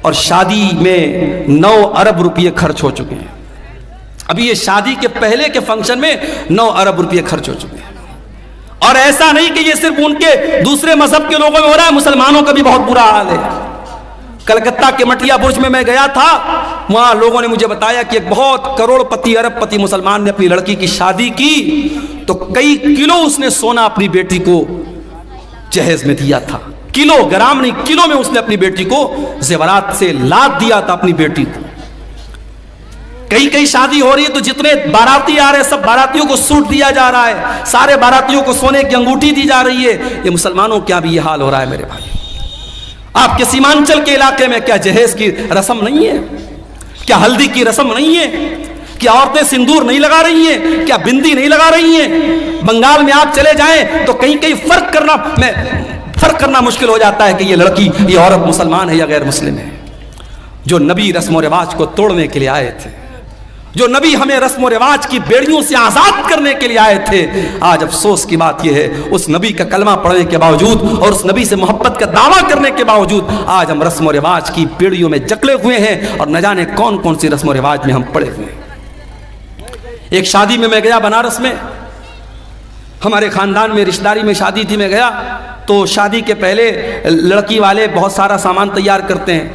اور شادی میں 9 ارب روپے خرچ ہو چکے ہیں. ابھی یہ شادی کے پہلے کے فنکشن میں 9 ارب روپے خرچ ہو چکے ہیں. اور ایسا نہیں کہ یہ صرف ان کے دوسرے مذہب کے لوگوں میں ہو رہا ہے, مسلمانوں کا بھی بہت برا حال ہے. کلکتہ کے مٹیا برج میں گیا تھا, وہاں لوگوں نے مجھے بتایا کہ ایک بہت کروڑ پتی ارب پتی مسلمان نے اپنی لڑکی کی شادی کی, تو کئی کلو اس نے سونا اپنی بیٹی کو جہیز میں دیا تھا. کلو گرام نہیں, کلو میں اس نے اپنی بیٹی کو زیورات سے لاد دیا تھا اپنی بیٹی کو. کئی شادی ہو رہی ہے تو جتنے باراتی آ رہے ہیں سب باراتیوں کو سوٹ دیا جا رہا ہے, سارے باراتیوں کو سونے کی انگوٹھی دی جا رہی ہے. یہ مسلمانوں کیا بھی یہ حال ہو رہا ہے میرے بھائی؟ آپ کے سیمانچل کے علاقے میں کیا جہیز کی رسم نہیں ہے؟ کیا ہلدی کی رسم نہیں ہے؟ کیا عورتیں سندور نہیں لگا رہی ہیں؟ کیا بندی نہیں لگا رہی ہیں؟ بنگال میں آپ چلے جائیں تو کہیں فرق کرنا مشکل ہو جاتا ہے کہ یہ لڑکی, یہ عورت مسلمان ہے یا غیر مسلم ہے. جو نبی رسم و رواج کو توڑنے کے لیے آئے تھے, جو نبی ہمیں رسم و رواج کی بیڑیوں سے آزاد کرنے کے لیے آئے تھے, آج افسوس کی بات یہ ہے اس نبی کا کلمہ پڑھنے کے باوجود اور اس نبی سے محبت کا دعویٰ کرنے کے باوجود آج ہم رسم و رواج کی بیڑیوں میں جکڑے ہوئے ہیں, اور نہ جانے کون کون سی رسم و رواج میں ہم پڑے ہوئے ہیں. ایک شادی میں گیا بنارس میں, ہمارے خاندان میں رشتہ داری میں شادی تھی, میں گیا تو شادی کے پہلے لڑکی والے بہت سارا سامان تیار کرتے ہیں,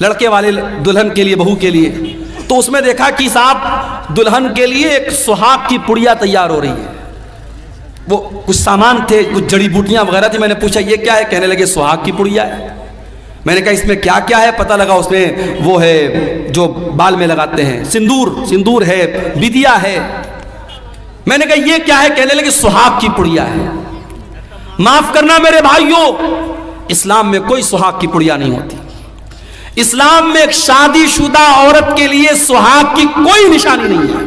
لڑکے والے دلہن کے لیے, بہو کے لیے. تو اس میں دیکھا کہ صاحب دلہن کے لیے ایک سہاگ کی پڑیا تیار ہو رہی ہے. وہ کچھ سامان تھے, کچھ جڑی بوٹیاں وغیرہ تھی. میں نے پوچھا یہ کیا ہے؟ کہنے لگے سہاگ کی پڑیا ہے. میں نے کہا اس میں کیا کیا ہے؟ پتہ لگا اس میں وہ ہے جو بال میں لگاتے ہیں, سندور ہے, بدیا ہے. میں نے کہا یہ کیا ہے؟ کہنے لگے سہاگ کی پڑیا ہے. معاف کرنا میرے بھائیوں, اسلام میں کوئی سہاگ کی پڑیا نہیں ہوتی. اسلام میں ایک شادی شدہ عورت کے لیے سہاگ کی کوئی نشانی نہیں ہے.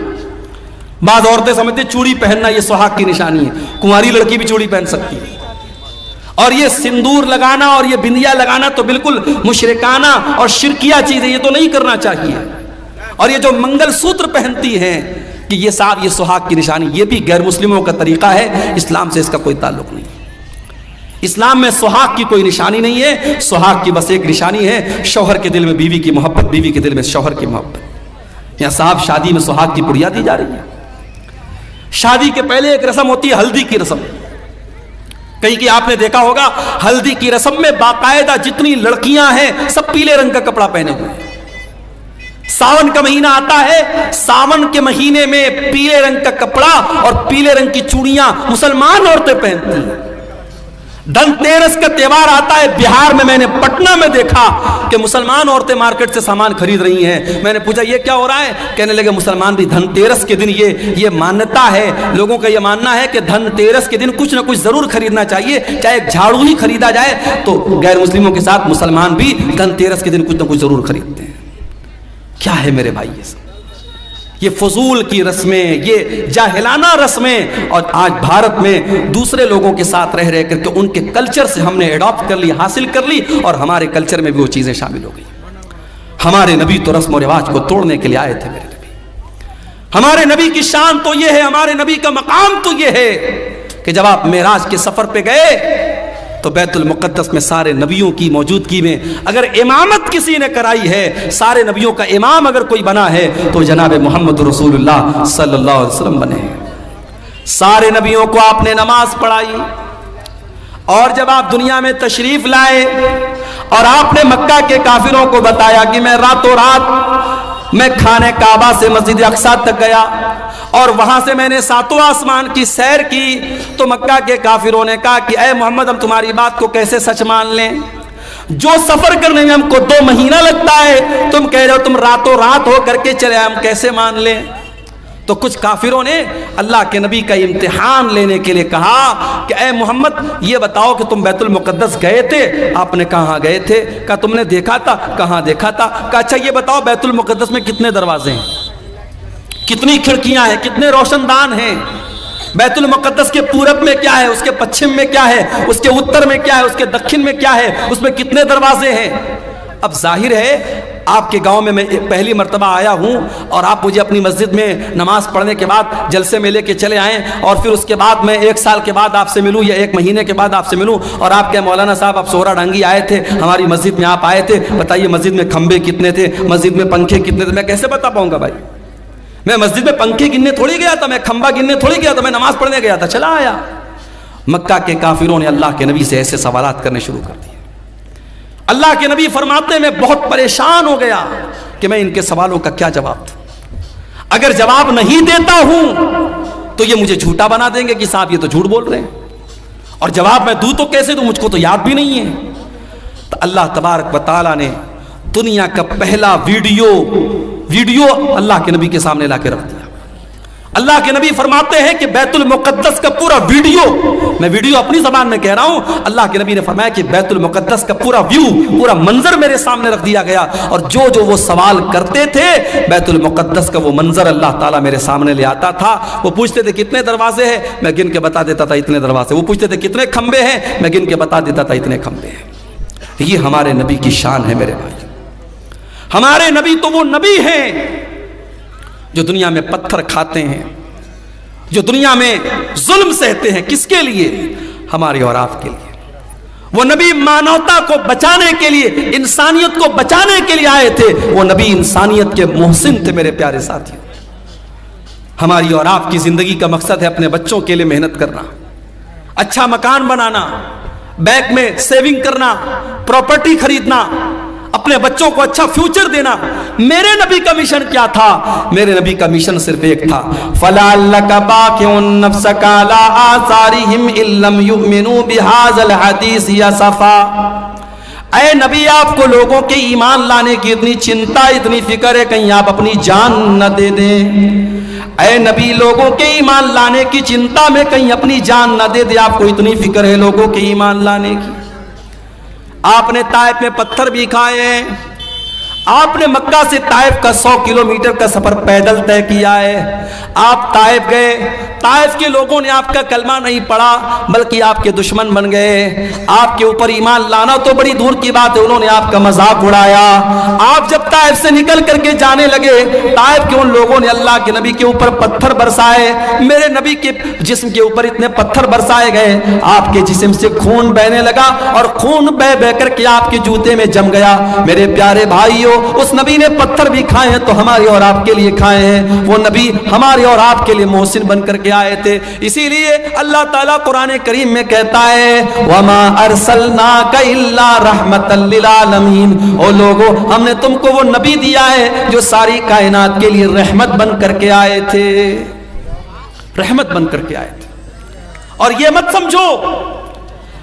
بعض عورتیں سمجھتے چوڑی پہننا یہ سہاگ کی نشانی ہے، کنواری لڑکی بھی چوڑی پہن سکتی ہے، اور یہ سندور لگانا اور یہ بندیا لگانا تو بالکل مشرکانہ اور شرکیہ چیز ہے، یہ تو نہیں کرنا چاہیے۔ اور یہ جو منگل سوتر پہنتی ہیں کہ یہ صاحب یہ سہاگ کی نشانی، یہ بھی غیر مسلموں کا طریقہ ہے، اسلام سے اس کا کوئی تعلق نہیں۔ اسلام میں سہاگ کی کوئی نشانی نہیں ہے، سہاگ کی بس ایک نشانی ہے، شوہر کے دل میں بیوی کی محبت، بیوی کے دل میں شوہر کی محبت۔ یہاں صاحب شادی میں سہاگ کی پڑیا دی جا رہی ہے۔ شادی کے پہلے ایک رسم ہوتی ہے ہلدی کی رسم، کہیں کہ آپ نے دیکھا ہوگا ہلدی کی رسم میں باقاعدہ جتنی لڑکیاں ہیں سب پیلے رنگ کا کپڑا پہنے ہوئے ہیں۔ ساون کا مہینہ آتا ہے، ساون کے مہینے میں پیلے رنگ کا کپڑا اور پیلے رنگ کی چوڑیاں مسلمان عورتیں پہنتی ہیں۔ دھن تیرس کا تہوار آتا ہے، بہار میں نے پٹنہ میں دیکھا کہ مسلمان عورتیں مارکیٹ سے سامان خرید رہی ہیں۔ میں نے پوچھا یہ کیا ہو رہا ہے؟ کہنے لگے مسلمان بھی دھن تیرس کے دن یہ مانتا ہے، لوگوں کا یہ ماننا ہے کہ دھن تیرس کے دن کچھ نہ کچھ ضرور خریدنا چاہیے، چاہے ایک جھاڑو ہی خریدا جائے تو غیر مسلموں کے ساتھ مسلمان بھی دھن تیرس کے دن کچھ نہ کچھ ضرور خریدتے ہیں۔ کیا ہے میرے بھائی یہ سب؟ یہ فضول کی رسمیں، یہ جاہلانہ رسمیں، اور آج بھارت میں دوسرے لوگوں کے ساتھ رہ رہ کر کے ان کے کلچر سے ہم نے ایڈاپٹ کر لی، حاصل کر لی، اور ہمارے کلچر میں بھی وہ چیزیں شامل ہو گئی۔ ہمارے نبی تو رسم و رواج کو توڑنے کے لیے آئے تھے میرے نبی۔ ہمارے نبی کی شان تو یہ ہے، ہمارے نبی کا مقام تو یہ ہے کہ جب آپ معراج کے سفر پہ گئے تو بیت المقدس میں سارے نبیوں کی موجودگی میں اگر امامت کسی نے کرائی ہے، سارے نبیوں کا امام اگر کوئی بنا ہے تو جناب محمد رسول اللہ صلی اللہ علیہ وسلم بنے ہیں۔ سارے نبیوں کو آپ نے نماز پڑھائی، اور جب آپ دنیا میں تشریف لائے اور آپ نے مکہ کے کافروں کو بتایا کہ میں راتوں رات میں خانہ کعبہ سے مسجد اقصیٰ تک گیا اور وہاں سے میں نے ساتوں آسمان کی سیر کی، تو مکہ کے کافروں نے کہا کہ اے محمد ہم تمہاری بات کو کیسے سچ مان لیں؟ جو سفر کرنے میں ہم کو 2 مہینہ لگتا ہے تم کہہ رہے ہو تم راتوں رات ہو کر کے چلے، ہم کیسے مان لیں؟ تو کچھ کافروں نے اللہ کے نبی کا امتحان لینے کے لیے کہا کہ اے محمد یہ بتاؤ کہ تم بیت المقدس گئے تھے؟ آپ نے کہاں گئے تھے؟ کہا تم نے دیکھا تھا؟ کہاں دیکھا تھا؟ کہا اچھا یہ بتاؤ بیت المقدس میں کتنے دروازے ہیں، کتنی کھڑکیاں ہیں، کتنے روشن دان ہیں؟ بیت المقدس کے پورب میں کیا ہے، اس کے پچھم میں کیا ہے، اس کے اتر میں کیا ہے، اس کے دکھن میں کیا ہے، اس میں کتنے دروازے ہیں؟ اب ظاہر ہے آپ کے گاؤں میں پہلی مرتبہ آیا ہوں اور آپ مجھے اپنی مسجد میں نماز پڑھنے کے بعد جلسے میں لے کے چلے آئیں، اور پھر اس کے بعد میں 1 سال کے بعد آپ سے ملوں یا 1 مہینے کے بعد آپ سے ملوں اور آپ کے مولانا صاحب آپ سورا ڈانگی آئے تھے، ہماری مسجد میں آپ آئے تھے، بتائیے مسجد میں کھمبے کتنے تھے، مسجد میں پنکھے کتنے تھے؟ میں کیسے بتا پاؤں گا بھائی؟ میں مسجد میں پنکھے گننے تھوڑی گیا تھا، میں کھمبا گننے تھوڑی گیا تھا، میں نماز پڑھنے گیا تھا، چلا آیا۔ مکہ کے کافروں نے اللہ کے نبی سے ایسے سوالات کرنے شروع کر دیے۔ اللہ کے نبی فرماتے میں بہت پریشان ہو گیا کہ میں ان کے سوالوں کا کیا جواب دوں؟ اگر جواب نہیں دیتا ہوں تو یہ مجھے جھوٹا بنا دیں گے کہ صاحب یہ تو جھوٹ بول رہے ہیں، اور جواب میں دوں تو کیسے دوں، مجھ کو تو یاد بھی نہیں ہے۔ تو اللہ تبارک و تعالیٰ نے دنیا کا پہلا ویڈیو اللہ کے نبی کے سامنے لا کے رکھ دیا۔ اللہ کے نبی فرماتے ہیں کہ بیت المقدس کا پورا ویڈیو، میں ویڈیو اپنی زبان میں کہہ رہا ہوں، اللہ کے نبی نے فرمایا کہ بیت المقدس کا پورا ویو، پورا منظر میرے سامنے رکھ دیا گیا، اور جو وہ سوال کرتے تھے بیت المقدس کا وہ منظر اللہ تعالیٰ میرے سامنے لے آتا تھا۔ وہ پوچھتے تھے کتنے دروازے ہیں، میں گن کے بتا دیتا تھا اتنے دروازے۔ وہ پوچھتے تھے کتنے کھمبے ہیں، میں گن کے بتا دیتا تھا اتنے کھمبے ہیں۔ یہ ہمارے نبی کی شان ہے میرے بھائی۔ ہمارے نبی تو وہ نبی ہیں جو دنیا میں پتھر کھاتے ہیں، جو دنیا میں ظلم سہتے ہیں، کس کے لیے؟ ہمارے اور آپ کے لیے۔ وہ نبی مانوتا کو بچانے کے لیے، انسانیت کو بچانے کے لیے آئے تھے۔ وہ نبی انسانیت کے محسن تھے میرے پیارے ساتھیوں۔ ہماری اور آپ کی زندگی کا مقصد ہے اپنے بچوں کے لیے محنت کرنا، اچھا مکان بنانا، بینک میں سیونگ کرنا، پراپرٹی خریدنا، اپنے بچوں کو اچھا فیوچر دینا۔ میرے نبی کا مشن کیا تھا؟ میرے نبی کا مشن صرف ایک تھا، فَلَعَلَّكَ بَاخِعٌ نَفْسَكَ عَلَىٰ آثَارِهِمْ إِن لَّمْ يُؤْمِنُوا بِهَٰذَا الْحَدِيثِ أَسَفًا۔ اے نبی آپ کو لوگوں کے ایمان لانے کی اتنی چنتا، اتنی فکر ہے، کہیں آپ اپنی جان نہ دے دیں۔ اے نبی لوگوں کے ایمان لانے کی چنتا میں کہیں اپنی جان نہ دے دے، آپ کو اتنی فکر ہے لوگوں کے ایمان لانے کی۔ آپ نے طائف میں پتھر بھی کھائے ہیں، آپ نے مکہ سے طائف کا 100 کلومیٹر کا سفر پیدل طے کیا ہے. آپ طائف گئے, طائف کے لوگوں نے آپ کا کلمہ نہیں پڑھا بلکہ آپ کے دشمن بن گئے. آپ کے اوپر ایمان لانا تو بڑی دور کی بات ہے, انہوں نے آپ کا مذاق اڑایا. آپ جب طائف سے نکل کر کے جانے لگے, طائف کے ان لوگوں نے اللہ کے نبی کے اوپر پتھر برسائے. میرے نبی کے جسم کے اوپر اتنے پتھر برسائے گئے, آپ کے جسم سے خون بہنے لگا اور خون بہ بہ کر کے آپ کے جوتے میں جم گیا. میرے پیارے بھائیوں, اس نبی نے پتھر بھی کھائے ہیں تو ہمارے اور آپ کے لیے کھائے ہیں. وہ نبی ہمارے اور آپ کے لیے محسن بن کر کے آئے تھے. اسی لیے اللہ تعالیٰ قرآن کریم میں کہتا ہے وَمَا أَرْسَلْنَاكَ إِلَّا رَحْمَةً لِّلْعَالَمِينَ. او لوگو, ہم نے تم کو وہ نبی دیا ہے جو ساری کائنات کے لیے رحمت بن کر کے آئے تھے, رحمت بن کر کے آئے تھے. اور یہ مت سمجھو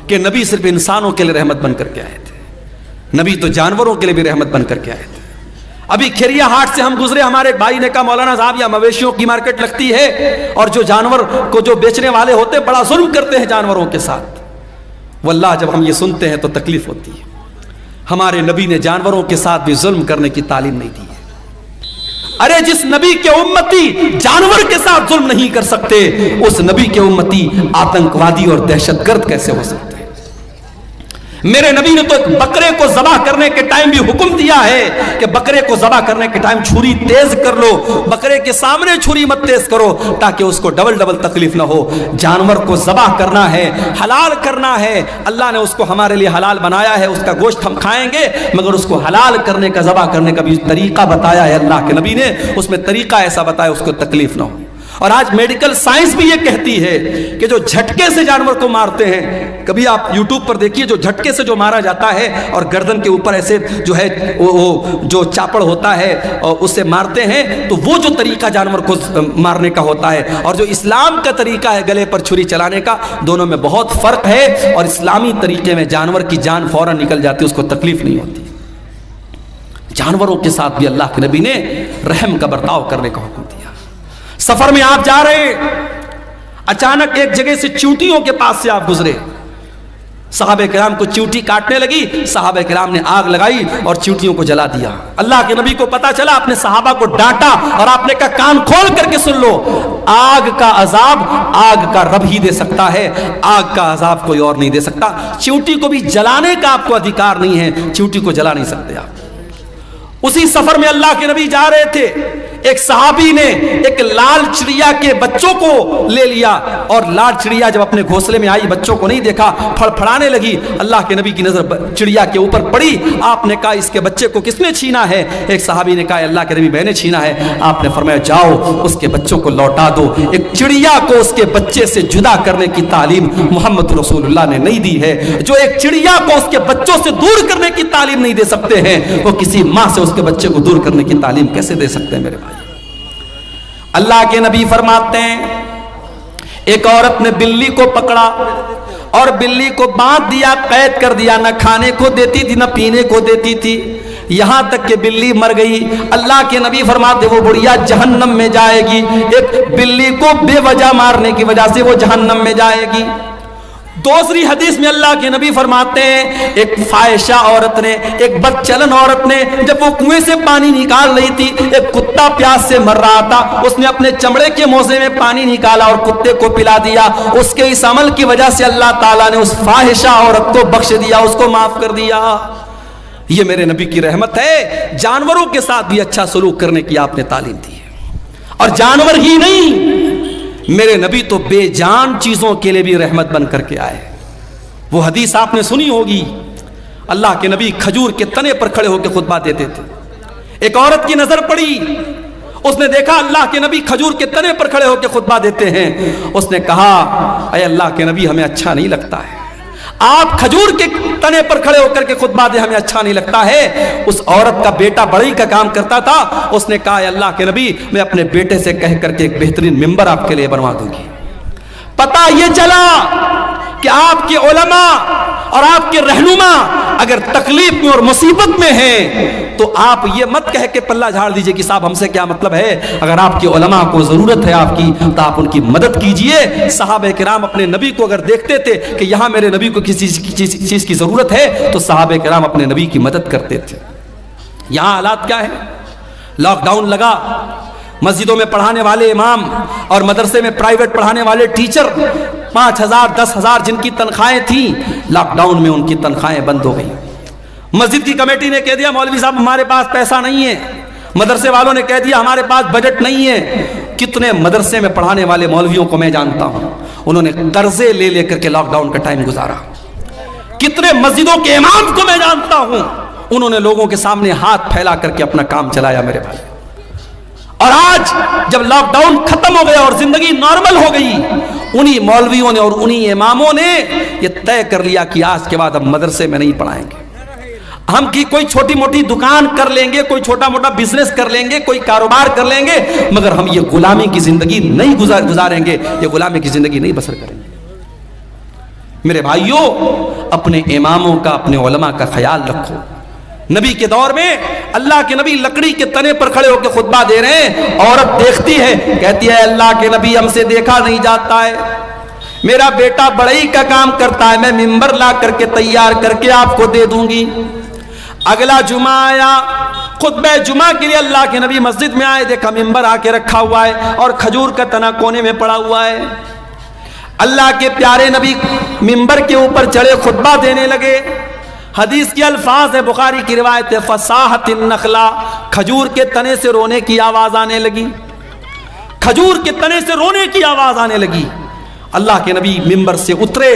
کہ نبی صرف انسانوں کے لیے رحمت بن کر کے آئے تھے, نبی تو جانوروں کے لیے بھی رحمت بن کر کے آئے تھے. ابھی کھیریا ہاٹ سے ہم گزرے, ہمارے ایک بھائی نے کہا مولانا صاحب یا مویشیوں کی مارکیٹ لگتی ہے اور جو جانور کو جو بیچنے والے ہوتے بڑا ظلم کرتے ہیں جانوروں کے ساتھ. واللہ جب ہم یہ سنتے ہیں تو تکلیف ہوتی ہے. ہمارے نبی نے جانوروں کے ساتھ بھی ظلم کرنے کی تعلیم نہیں دی ہے. ارے جس نبی کے امتی جانور کے ساتھ ظلم نہیں کر سکتے, اس نبی کے امتی آتنکوادی اور دہشت گرد کیسے ہو سکتے ہیں؟ میرے نبی نے تو ایک بکرے کو ذبح کرنے کے ٹائم بھی حکم دیا ہے کہ بکرے کو ذبح کرنے کے ٹائم چھری تیز کر لو, بکرے کے سامنے چھری مت تیز کرو تاکہ اس کو ڈبل تکلیف نہ ہو. جانور کو ذبح کرنا ہے, حلال کرنا ہے. اللہ نے اس کو ہمارے لیے حلال بنایا ہے, اس کا گوشت ہم کھائیں گے, مگر اس کو حلال کرنے کا, ذبح کرنے کا بھی طریقہ بتایا ہے اللہ کے نبی نے. اس میں طریقہ ایسا بتایا اس کو تکلیف نہ ہو. اور آج میڈیکل سائنس بھی یہ کہتی ہے کہ جو جھٹکے سے جانور کو مارتے ہیں, کبھی آپ یوٹیوب پر دیکھیے, جو جھٹکے سے جو مارا جاتا ہے اور گردن کے اوپر ایسے جو ہے وہ جو چاپڑ ہوتا ہے اور اس سے مارتے ہیں, تو وہ جو طریقہ جانور کو مارنے کا ہوتا ہے اور جو اسلام کا طریقہ ہے گلے پر چھری چلانے کا, دونوں میں بہت فرق ہے. اور اسلامی طریقے میں جانور کی جان فوراً نکل جاتی ہے, اس کو تکلیف نہیں ہوتی. جانوروں کے ساتھ بھی اللہ کے نبی نے رحم کا برتاؤ کرنے کا حکم دیا. سفر میں آپ جا رہے, اچانک ایک جگہ سے چیونٹیوں کے پاس سے آپ گزرے. صحابہ کرام کو چیونٹی کاٹنے لگی, صحابہ کرام نے آگ لگائی اور چیونٹیوں کو جلا دیا. اللہ کے نبی کو پتا چلا, اپنے صحابہ کو ڈانٹا اور آپ نے کہا کان کھول کر کے سن لو, آگ کا عذاب آگ کا رب ہی دے سکتا ہے, آگ کا عذاب کوئی اور نہیں دے سکتا. چیونٹی کو بھی جلانے کا آپ کو ادھیکار نہیں ہے, چیونٹی کو جلا نہیں سکتے آپ. اسی سفر میں اللہ کے نبی جا رہے تھے, ایک صحابی نے ایک لال چڑیا کے بچوں کو لے لیا اور لال چڑیا جب اپنے گھونسلے میں آئی بچوں کو نہیں دیکھا, پھڑپھڑانے لگی. اللہ کے نبی کی نظر چڑیا کے اوپر پڑی. آپ نے کہا اس کے بچے کو کس نے چھینا ہے؟ ایک صحابی نے کہا اللہ کے نبی میں نے چھینا ہے. آپ نے فرمایا جاؤ اس کے بچوں کو لوٹا دو. ایک چڑیا کو اس کے بچے سے جدا کرنے کی تعلیم محمد رسول اللہ نے نہیں دی ہے. جو ایک چڑیا کو اس کے بچوں سے دور کرنے کی تعلیم نہیں دے سکتے ہیں, وہ کسی ماں سے اس کے بچے کو دور کرنے کی تعلیم کیسے دے سکتے ہیں میرے بھائی؟ اللہ کے نبی فرماتے ہیں ایک عورت نے بلی کو پکڑا اور بلی کو باندھ دیا, قید کر دیا, نہ کھانے کو دیتی تھی نہ پینے کو دیتی تھی, یہاں تک کہ بلی مر گئی. اللہ کے نبی فرماتے وہ بڑھیا جہنم میں جائے گی. ایک بلی کو بے وجہ مارنے کی وجہ سے وہ جہنم میں جائے گی. دوسری حدیث میں اللہ کے نبی فرماتے ہیں ایک فاحشہ عورت نے, ایک بدچلن عورت نے, جب وہ کنویں سے پانی نکال رہی تھی, ایک کتا پیاس سے مر رہا تھا, اس نے اپنے چمڑے کے موزے میں پانی نکالا اور کتے کو پلا دیا. اس کے اس عمل کی وجہ سے اللہ تعالیٰ نے اس فاحشہ عورت کو بخش دیا, اس کو معاف کر دیا. یہ میرے نبی کی رحمت ہے. جانوروں کے ساتھ بھی اچھا سلوک کرنے کی آپ نے تعلیم دی ہے. اور جانور ہی نہیں, میرے نبی تو بے جان چیزوں کے لیے بھی رحمت بن کر کے آئے. وہ حدیث آپ نے سنی ہوگی, اللہ کے نبی کھجور کے تنے پر کھڑے ہو کے خطبہ دیتے تھے. ایک عورت کی نظر پڑی, اس نے دیکھا اللہ کے نبی کھجور کے تنے پر کھڑے ہو کے خطبہ دیتے ہیں. اس نے کہا اے اللہ کے نبی ہمیں اچھا نہیں لگتا ہے, آپ کھجور کے تنے پر کھڑے ہو کر کے خطبہ دے, ہمیں اچھا نہیں لگتا ہے. اس عورت کا بیٹا بڑھئی کا کام کرتا تھا, اس نے کہا اے اللہ کے نبی میں اپنے بیٹے سے کہہ کر کے ایک بہترین ممبر آپ کے لیے بنوا دوں گی. پتہ یہ چلا کہ آپ کے علماء اور آپ کے رہنما اگر تکلیف میں اور مصیبت میں ہیں تو آپ یہ مت کہہ کے پلہ جھاڑ دیجئے کہ صاحب ہم سے کیا مطلب ہے. اگر آپ کے علماء کو ضرورت ہے آپ کی تو آپ ان کی مدد کیجئے. صحابہ کرام اپنے نبی کو اگر دیکھتے تھے کہ یہاں میرے نبی کو کسی چیز کی ضرورت ہے تو صحابہ کرام اپنے نبی کی مدد کرتے تھے. یہاں حالات کیا ہے؟ لاک ڈاؤن لگا، مسجدوں میں پڑھانے والے امام اور مدرسے میں پرائیویٹ پڑھانے والے ٹیچر 5,000 10,000 جن کی تنخواہیں تھیں، لاک ڈاؤن میں ان کی تنخواہیں بند ہو گئی۔ مسجد کی کمیٹی نے کہہ دیا مولوی صاحب ہمارے پاس پیسہ نہیں ہے، مدرسے والوں نے کہہ دیا ہمارے پاس بجٹ نہیں ہے۔ کتنے مدرسے میں پڑھانے والے مولویوں کو میں جانتا ہوں، انہوں نے قرضے لے لے کر کے لاک ڈاؤن کا ٹائم گزارا۔ کتنے مسجدوں کے امام کو میں جانتا ہوں، انہوں نے لوگوں کے سامنے ہاتھ پھیلا کر کے اپنا کام چلایا میرے بھائی۔ اور آج جب لاک ڈاؤن ختم ہو گیا اور زندگی نارمل ہو گئی، انہی مولویوں نے اور انہی اماموں نے یہ طے کر لیا کہ آج کے بعد ہم مدرسے میں نہیں پڑھائیں گے، ہم کی کوئی چھوٹی موٹی دکان کر لیں گے، کوئی چھوٹا موٹا بزنس کر لیں گے، کوئی کاروبار کر لیں گے، مگر ہم یہ غلامی کی زندگی نہیں گزاریں گے، یہ غلامی کی زندگی نہیں بسر کریں گے۔ میرے بھائیوں، اپنے اماموں کا، اپنے علماء کا خیال رکھو۔ نبی کے دور میں اللہ کے نبی لکڑی کے تنے پر کھڑے ہو کے خطبہ دے رہے ہیں، عورت دیکھتی ہے، کہتی ہے اللہ کے نبی ہم سے دیکھا نہیں جاتا ہے، میرا بیٹا بڑھئی کا کام کرتا ہے، میں ممبر لا کر کے تیار کر کے آپ کو دے دوں گی۔ اگلا جمعہ آیا، خطبہ جمعہ کے لیے اللہ کے نبی مسجد میں آئے، دیکھا ممبر آ کے رکھا ہوا ہے اور کھجور کا تنا کونے میں پڑا ہوا ہے۔ اللہ کے پیارے نبی ممبر کے اوپر چڑھے، خطبہ دینے لگے۔ حدیث کے الفاظ ہے، بخاری کی روایت ہے، فصاحت النخلا، کھجور کے تنے سے رونے کی آواز آنے لگی، کھجور کے تنے سے رونے کی آواز آنے لگی۔ اللہ کے نبی ممبر سے اترے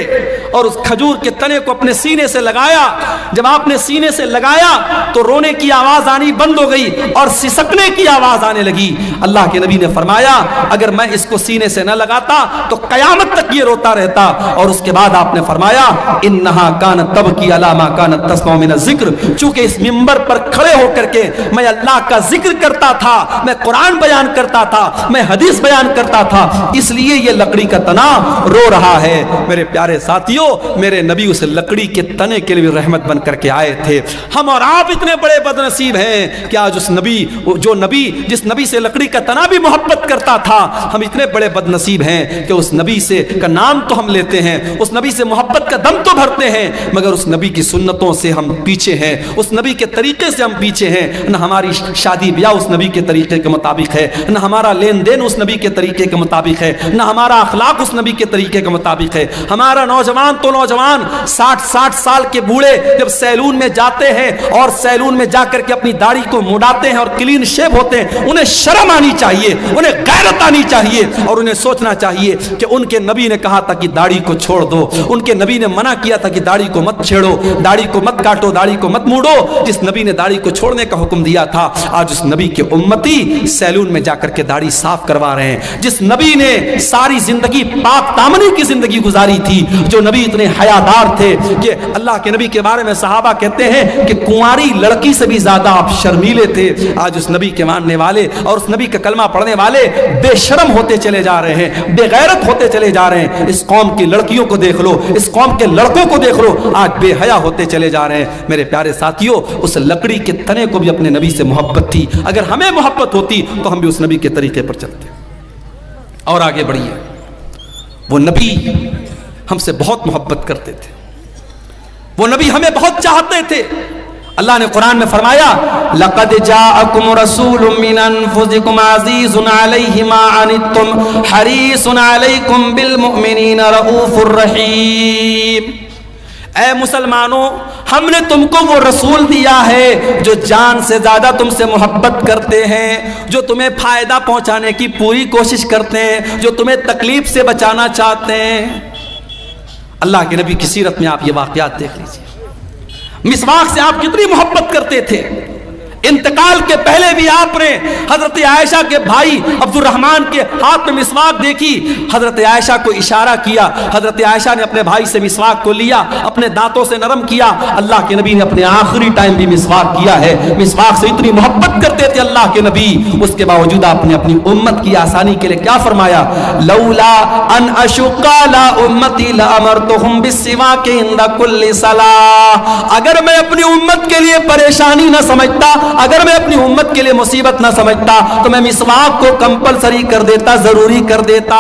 اور اس کھجور کے تنے کو اپنے سینے سے لگایا۔ جب آپ نے سینے سے لگایا تو رونے کی آواز آنی بند ہو گئی اور سسکنے کی آواز آنے لگی۔ اللہ کے نبی نے فرمایا اگر میں اس کو سینے سے نہ لگاتا تو قیامت تک یہ روتا رہتا۔ اور اس کے بعد آپ نے فرمایا انہا کانت تبکی علی ما کانت تسمع من الذکر، چونکہ اس ممبر پر کھڑے ہو کر کے میں اللہ کا ذکر کرتا تھا، میں قرآن بیان کرتا تھا، میں حدیث بیان کرتا تھا، اس لیے یہ لکڑی کا تنا رو رہا ہے۔ میرے پیارے ساتھیوں، میرے نبی اس لکڑی کے تنے کے لیے رحمت بن کر کے آئے تھے۔ ہم اور آپ اتنے بڑے بد نصیب ہیں کہ آج اس نبی، جو نبی جس نبی سے لکڑی کا تنا بھی محبت کرتا تھا، ہم اتنے بڑے بد نصیب ہیں کہ اس نبی سے کا نام تو ہم لیتے ہیں، اس نبی سے محبت کا دم تو بھرتے ہیں، مگر اس نبی کی سنتوں سے ہم پیچھے ہیں، اس نبی کے طریقے سے ہم پیچھے ہیں۔ نہ ہماری شادی بیاہ اس نبی کے طریقے کے مطابق ہے، نہ ہمارا لین دین اس نبی کے طریقے کے مطابق ہے، نہ ہمارا اخلاق اس نبی کے طریقے کے مطابق ہے۔ ہمارا نوجوان تو نوجوان 60 سال کے بوڑھے جب سیلون میں جاتے ہیں اور سیلون میں جا کر کے اپنی داڑھی کو مڈاتے ہیں اور کلین شیو ہوتے ہیں، انہیں شرم آنی چاہیے، انہیں غیرت آنی چاہیے، اور انہیں سوچنا چاہیے کہ ان کے نبی نے کہا تھا کہ داڑھی کو چھوڑ دو، ان کے نبی نے منع کیا تھا کہ داڑھی کو مت چھیڑو، داڑھی کو مت کاٹو، داڑھی کو مت موڑو۔ جس نبی نے داڑھی کو چھوڑنے کا حکم دیا تھا، آج اس نبی کے امتی سیلون میں جا کر کے داڑھی صاف کروا رہے ہیں۔ جس نبی نے ساری زندگی پاک دامنی کی زندگی گزاری تھی، جو نبی اتنے حیادار تھے کہ اللہ کے نبی کے بارے میں صحابہ کہتے ہیں کہ کنواری لڑکی سے بھی زیادہ آپ شرمیلے تھے، آج اس نبی کے ماننے والے اور اس نبی کا کلمہ پڑھنے والے بے شرم ہوتے چلے جا رہے ہیں، بے غیرت ہوتے چلے جا رہے ہیں۔ اس قوم کی لڑکیوں کو دیکھ لو، اس قوم کے لڑکوں کو دیکھ لو، آج بے حیا ہوتے چلے جا رہے ہیں۔ میرے پیارے ساتھیوں، اس لکڑی کے تنے کو بھی اپنے نبی سے محبت تھی، اگر ہمیں محبت ہوتی تو ہم بھی اس نبی کے طریقے پر چلتے۔ اور آگے بڑھیے، وہ نبی ہم سے بہت محبت کرتے تھے، وہ نبی ہمیں بہت چاہتے تھے۔ اللہ نے قرآن میں فرمایا لَقَدْ جَاءَكُمْ رَسُولٌ مِّنْ أَنفُسِكُمْ عَزِيزٌ عَلَيْهِ مَا عَنِتُّمْ حَرِيصٌ عَلَيْكُمْ بِالْمُؤْمِنِينَ رَءُوفٌ رَحِيمٌ۔ اے مسلمانوں، ہم نے تم کو وہ رسول دیا ہے جو جان سے زیادہ تم سے محبت کرتے ہیں، جو تمہیں فائدہ پہنچانے کی پوری کوشش کرتے ہیں، جو تمہیں تکلیف سے بچانا چاہتے ہیں۔ اللہ کے نبی کی سیرت میں آپ یہ واقعات دیکھ لیجئے، مسواک سے آپ کتنی محبت کرتے تھے۔ انتقال کے پہلے بھی آپ نے حضرت عائشہ کے بھائی عبد الرحمن کے ہاتھ میں مسواک دیکھی، حضرت عائشہ کو اشارہ کیا، حضرت عائشہ نے اپنے بھائی سے مسواک کو لیا، اپنے دانتوں سے نرم کیا۔ اللہ کے نبی نے اپنے آخری ٹائم بھی مسواک کیا ہے۔ مسواک سے اتنی محبت کرتے تھے اللہ کے نبی، اس کے باوجود آپ نے اپنی امت کی آسانی کے لیے کیا فرمایا؟ لولا ان اشق علی امتی لامرتهم بالسواک عند كل صلاۃ۔ اگر میں اپنی امت کے لیے پریشانی نہ سمجھتا، اگر میں اپنی امت کے لیے مصیبت نہ سمجھتا تو میں مسواک کو کمپلسری کر دیتا، ضروری کر دیتا،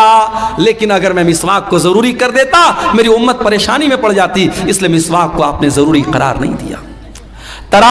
لیکن اگر میں مسواک کو ضروری کر دیتا میری امت پریشانی میں پڑ جاتی، اس لیے مسواک کو آپ نے ضروری قرار نہیں دیا۔